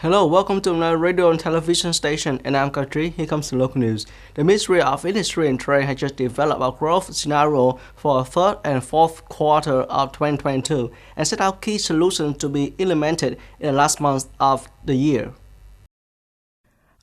Hello, welcome to my radio and television station, and I'm Katri. Here comes the local news. The Ministry of Industry and Trade has just developed a growth scenario for the third and fourth quarter of 2022 and set out key solutions to be implemented in the last month of the year.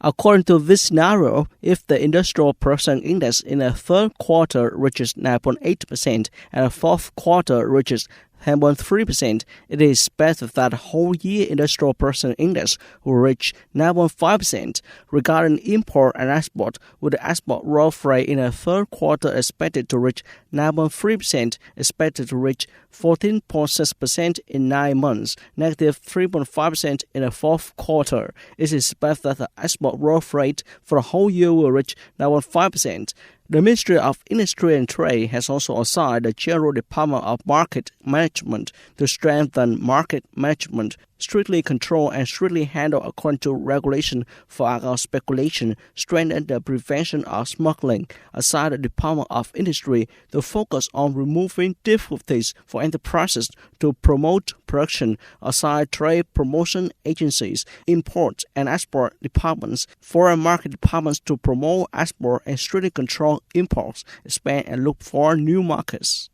According to this scenario, if the industrial production index in the third quarter reaches 9.8% and the fourth quarter reaches 10.3%, it is expected that the whole year industrial production index will reach 9.5%. Regarding import and export, with the export growth rate in the third quarter expected to reach 9.3%, expected to reach 14.6% in 9 months, negative 3.5% in the fourth quarter. It is expected that the export growth rate for the whole year will reach 9.5%. The Ministry of Industry and Trade has also assigned the General Department of Market Management to strengthen market management, strictly control and strictly handle according to regulation for alcohol speculation, strengthen the prevention of smuggling, assigned the Department of Industry to focus on removing difficulties for enterprises to promote production, assigned trade promotion agencies, import and export departments, foreign market departments to promote export and strictly control imports, expand and look for new markets.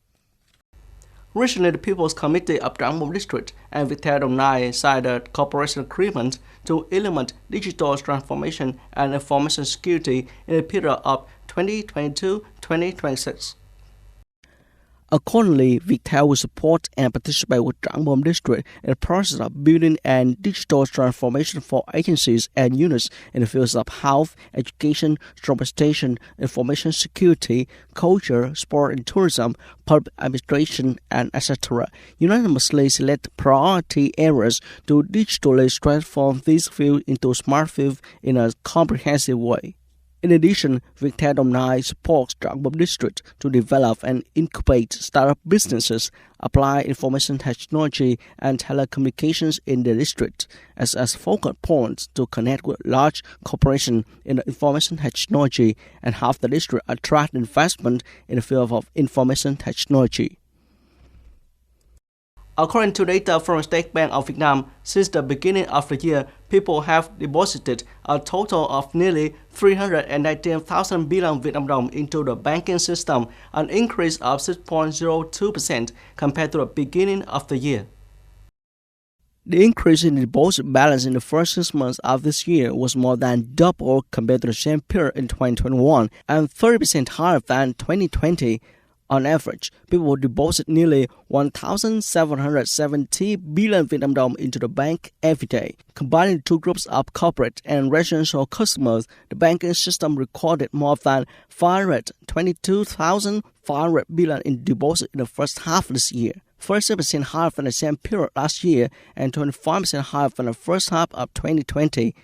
Recently, the People's Committee of Trang Bom District and Viettel Đồng Nai signed a cooperation agreement to implement digital transformation and information security in the period of 2022-2026. Accordingly, Viettel will support and participate with Trang Bom District in the process of building and digital transformation for agencies and units in the fields of health, education, transportation, information security, culture, sport and tourism, public administration, and etc. Unanimously select priority areas to digitally transform these fields into smart fields in a comprehensive way. In addition, Viettel Đồng Nai supports Trang Bom District to develop and incubate startup businesses, apply information technology and telecommunications in the district as focal points to connect with large corporations in the information technology and have the district attract investment in the field of information technology. According to data from State Bank of Vietnam, since the beginning of the year, people have deposited a total of nearly 319,000 billion Vietnam dong into the banking system, an increase of 6.02% compared to the beginning of the year. The increase in the deposit balance in the first 6 months of this year was more than double compared to the same period in 2021 and 30% higher than 2020. On average, people deposit nearly 1,770 billion Vietnam dong into the bank every day. Combining two groups of corporate and residential customers, the banking system recorded more than 522,500 billion in deposit in the first half of this year, 30% higher than the same period last year and 25% higher than the first half of 2020.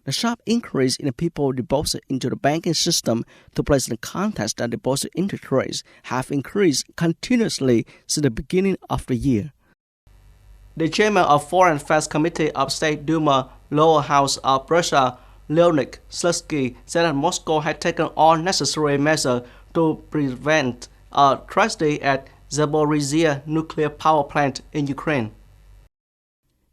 The sharp increase in the people deposit into the banking system took place in the context that deposit interest rates have increased continuously since the beginning of the year. The chairman of Foreign Affairs Committee of State Duma, Lower House of Russia, Leonid Slutsky, said that Moscow had taken all necessary measures to prevent a tragedy at Zaporizhzhia nuclear power plant in Ukraine.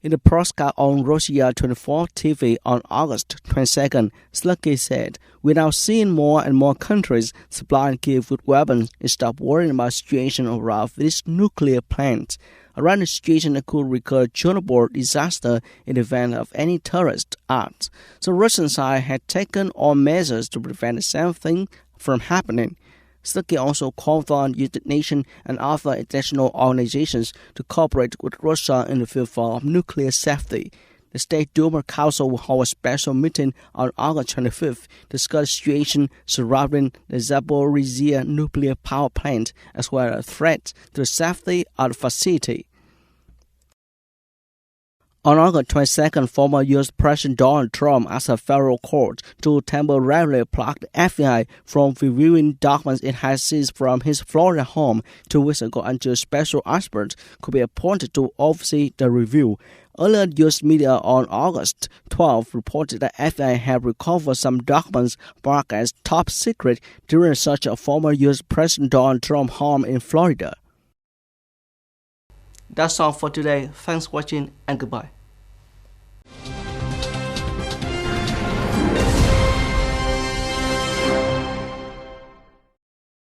In the broadcast on Russia 24 TV on August 22nd, Slutsky said, "We're now seeing more and more countries supplying Kyiv with weapons and stop worrying about the situation around this nuclear plant. Around the situation that could recur Chernobyl disaster in the event of any terrorist acts. So the Russian side had taken all measures to prevent the same thing from happening." Slutsky also called on United Nations and other international organizations to cooperate with Russia in the field of nuclear safety. The State Duma Council will hold a special meeting on August 25th to discuss the situation surrounding the Zaporizhzhia nuclear power plant as well as a threat to the safety of the facility. On August 22nd, former U.S. President Donald Trump asked a federal court to temporarily block the FBI from reviewing documents it has seized from his Florida home 2 weeks ago until a special expert could be appointed to oversee the review. Earlier, U.S. media on August 12 reported that FBI had recovered some documents marked as top secret during a search of former U.S. President Donald Trump's home in Florida. That's all for today. Thanks for watching and goodbye.